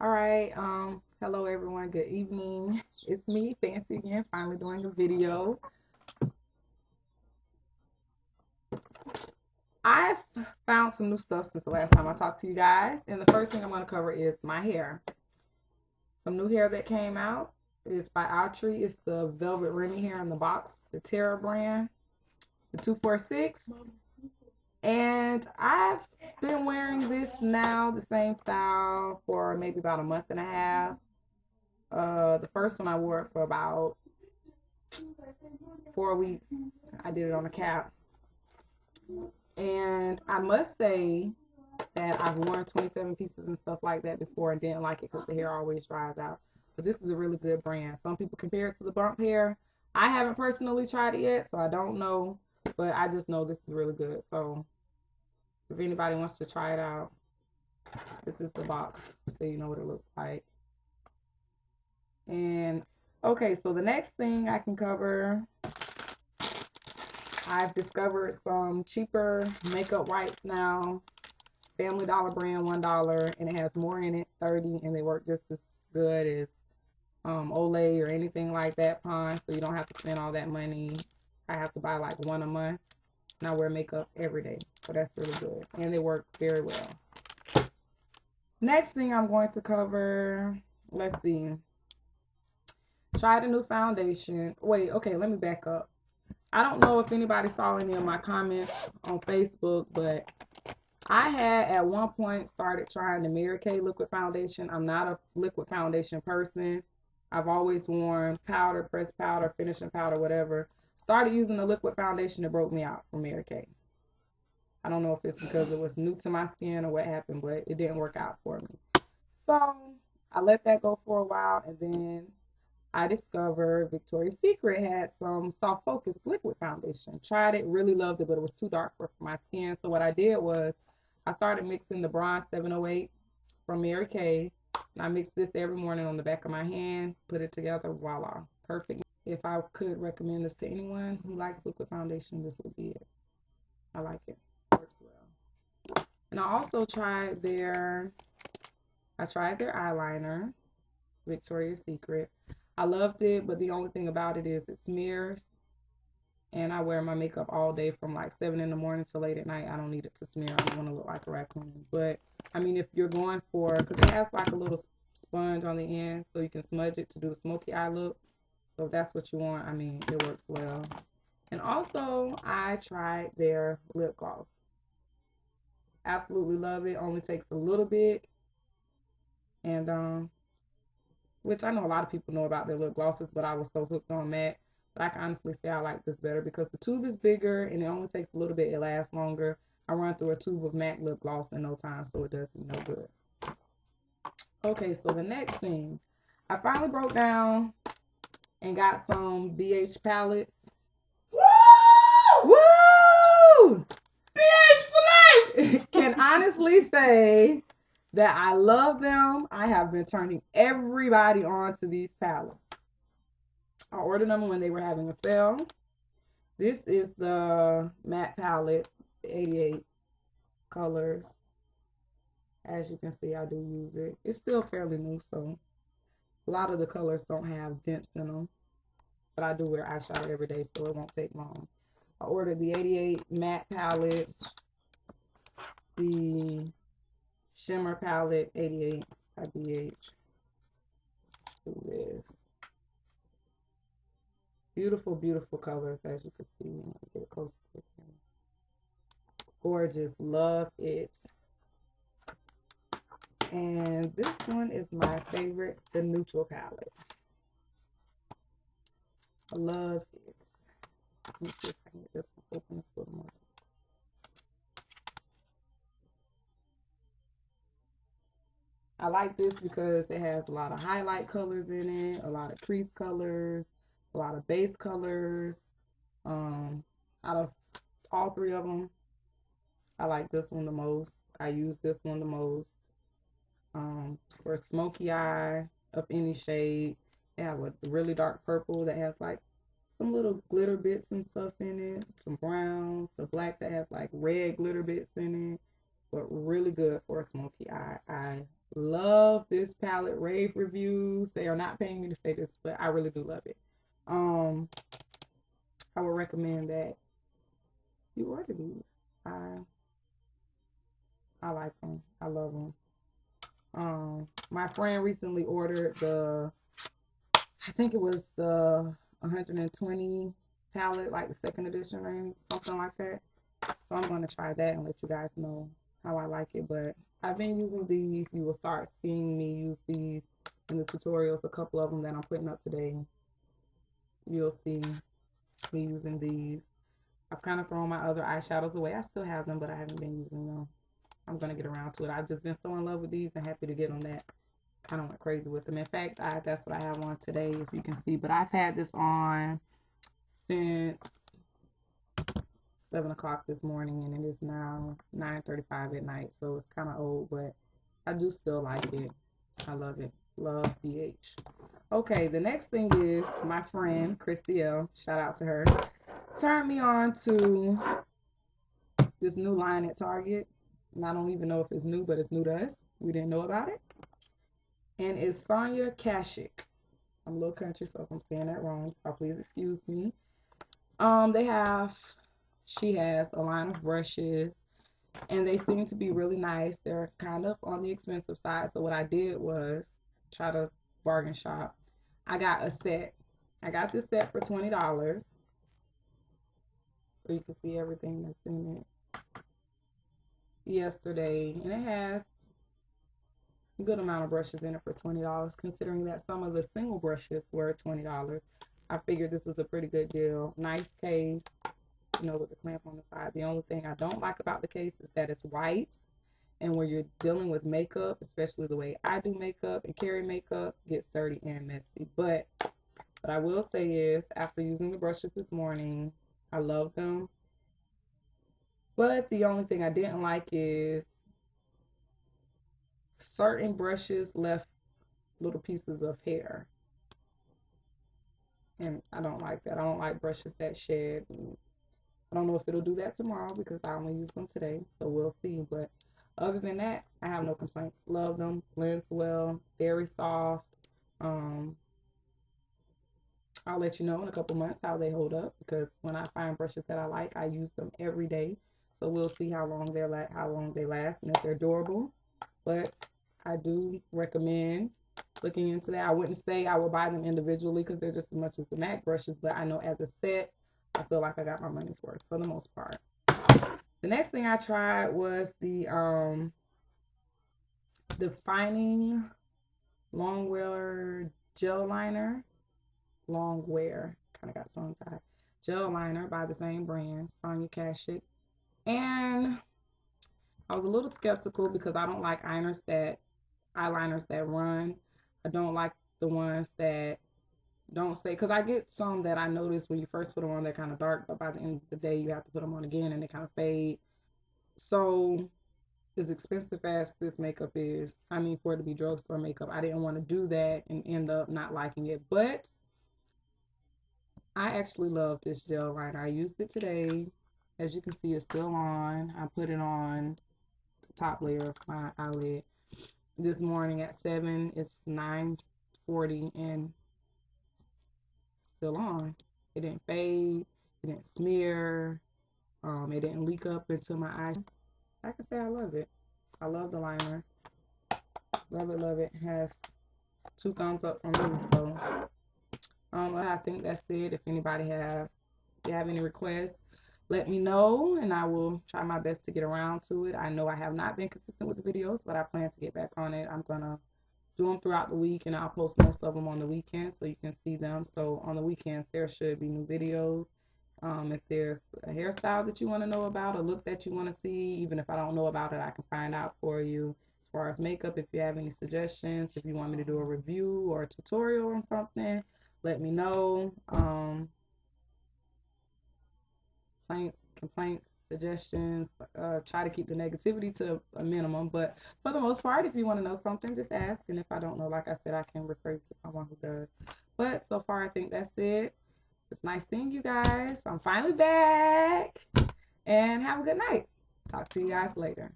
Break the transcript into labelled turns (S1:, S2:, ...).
S1: All right. Hello everyone. Good evening. It's me, Fancy again, finally doing a video. I've found some new stuff since the last time I talked to you guys, and the first thing I'm going to cover is my hair. Some new hair that came out is by Outree. It's the Velvet Remy hair in the box, the Terra brand, the 246. And I've been wearing this now, the same style, for maybe about a month and a half. The first one I wore it for about 4 weeks. I did it on a cap. And I must say that I've worn 27 pieces and stuff like that before and didn't like it because the hair always dries out. But this is a really good brand. Some people compare it to the bump hair. I haven't personally tried it yet, so I don't know. But I just know this is really good. So if anybody wants to try it out, this is the box so you know what it looks like. And okay, so the next thing I can cover, I've discovered some cheaper makeup wipes now. Family Dollar brand, $1, and it has more in it, 30, and they work just as good as Olay or anything like that, Pond, so you don't have to spend all that money. I have to buy like one a month, and I wear makeup every day, so that's really good, and they work very well. Next thing I'm going to cover, let's see. Tried a new foundation. Wait, okay, let me back up. I don't know if anybody saw any of my comments on Facebook, but I had at one point started trying the Mary Kay liquid foundation. I'm not a liquid foundation person. I've always worn powder, pressed powder, finishing powder, whatever. Started using the liquid foundation that broke me out from Mary Kay. I don't know if it's because it was new to my skin or what happened, but it didn't work out for me. So I let that go for a while, and then I discovered Victoria's Secret had some soft focus liquid foundation. Tried it, really loved it, but it was too dark for my skin. So what I did was I started mixing the Bronze 708 from Mary Kay. And I mix this every morning on the back of my hand, put it together, voila, perfect. If I could recommend this to anyone who likes liquid foundation, this would be it. I like it, works well. And I also tried their eyeliner, Victoria's Secret. I loved it, but the only thing about it is it smears, and I wear my makeup all day from like 7 in the morning to late at night. I don't need it to smear. I don't want to look like a raccoon. But I mean, if you're going for, because it has like a little sponge on the end so you can smudge it to do the smoky eye look. So if that's what you want, I mean, it works well. And also I tried their lip gloss. Absolutely love it. Only takes a little bit, and which I know a lot of people know about their lip glosses, but I was so hooked on MAC. But I can honestly say I like this better because the tube is bigger and it only takes a little bit. It lasts longer. I run through a tube of MAC lip gloss in no time, so it does me no good. Okay, so the next thing, I finally broke down and got some BH palettes. Woo! Woo! BH for life! Can honestly say that I love them. I have been turning everybody on to these palettes. I ordered them when they were having a sale. This is the matte palette, 88 colors. As you can see, I do use it. It's still fairly new, so a lot of the colors don't have dents in them. But I do wear eyeshadow every day, so it won't take long. I ordered the 88 matte palette, the shimmer palette, 88 by BH. Do this. Beautiful, beautiful colors, as you can see. Let me get it close to the camera. Gorgeous, love it. And this one is my favorite, the neutral palette. I love it. Let me see if I can get this one open a little more. I like this because it has a lot of highlight colors in it, a lot of crease colors, a lot of base colors. Out of all three of them, I like this one the most. I use this one the most. For smoky eye of any shade. They have a really dark purple that has like some little glitter bits and stuff in it, some browns, the black that has like red glitter bits in it, but really good for a smoky eye. I Love this palette. Rave reviews. They are not paying me to say this, but I really do love it. I would recommend that you order these. I like them. I love them. My friend recently ordered I think it was the 120 palette, like the second edition ring, something like that. So I'm going to try that and let you guys know how I like it. But I've been using these. You will start seeing me use these in the tutorials. A couple of them that I'm putting up today. You'll see me using these. I've kind of thrown my other eyeshadows away. I still have them, but I haven't been using them. I'm going to get around to it. I've just been so in love with these and happy to get on that. Kind of went crazy with them. In fact, that's what I have on today, if you can see. But I've had this on since 7 o'clock this morning, and it is now 9:35 at night. So it's kind of old, but I do still like it. I love it. Love BH. Okay, the next thing is my friend Christy L. Shout out to her. Turned me on to this new line at Target. And I don't even know if it's new, but it's new to us. We didn't know about it. And it's Sonia Kashuk. I'm a little country, so if I'm saying that wrong, please excuse me. She has a line of brushes, and they seem to be really nice. They're kind of on the expensive side, so what I did was try to bargain shop. I got a set. I got this set for $20, so you can see everything that's in it yesterday, and it has a good amount of brushes in it for $20, considering that some of the single brushes were $20. I figured this was a pretty good deal. Nice case, you know, with the clamp on the side. The only thing I don't like about the case is that it's white, and when you're dealing with makeup, especially the way I do makeup and carry makeup, it gets dirty and messy. But what I will say is, after using the brushes this morning, I love them. But the only thing I didn't like is certain brushes left little pieces of hair, and I don't like that. I don't like brushes that shed. I don't know if it'll do that tomorrow because I only use them today, so we'll see. But other than that, I have no complaints. Love them. Blends well. Very soft. I'll let you know in a couple months how they hold up, because when I find brushes that I like, I use them every day. So we'll see how long they last and if they're durable. But I do recommend looking into that. I wouldn't say I would buy them individually because they're just as much as the MAC brushes, but I know as a set, I feel like I got my money's worth for the most part. The next thing I tried was the Defining Longwear Gel Liner. Longwear, kind of got tongue tied. Gel liner by the same brand, Sonia Kashuk. And I was a little skeptical because I don't like eyeliners that run. I don't like the ones that don't say, because I get some that I notice when you first put them on, they're kind of dark, but by the end of the day, you have to put them on again and they kind of fade. So as expensive as this makeup is, I mean, for it to be drugstore makeup, I didn't want to do that and end up not liking it. But I actually love this gel liner. I used it today. As you can see, it's still on. I put it on the top layer of my eyelid. This morning at 7, it's 9:40 and still on. It didn't fade. It didn't smear. It didn't leak up into my eye. I can say I love it. I love the liner. Love it, love it. It has 2 thumbs up from me. So I think that's it. If you have any requests, let me know and I will try my best to get around to it. I know I have not been consistent with the videos, but I plan to get back on it. I'm gonna do them throughout the week, and I'll post most of them on the weekends so you can see them. So on the weekends there should be new videos. If there's a hairstyle that you want to know about, a look that you want to see, even if I don't know about it, I can find out for you. As far as makeup, if you have any suggestions, if you want me to do a review or a tutorial on something, let me know. Complaints, suggestions, try to keep the negativity to a minimum, but for the most part, if you want to know something, just ask, and if I don't know, like I said, I can refer you to someone who does. But so far, I think that's it. It's nice seeing you guys. I'm finally back, and have a good night. Talk to you guys later.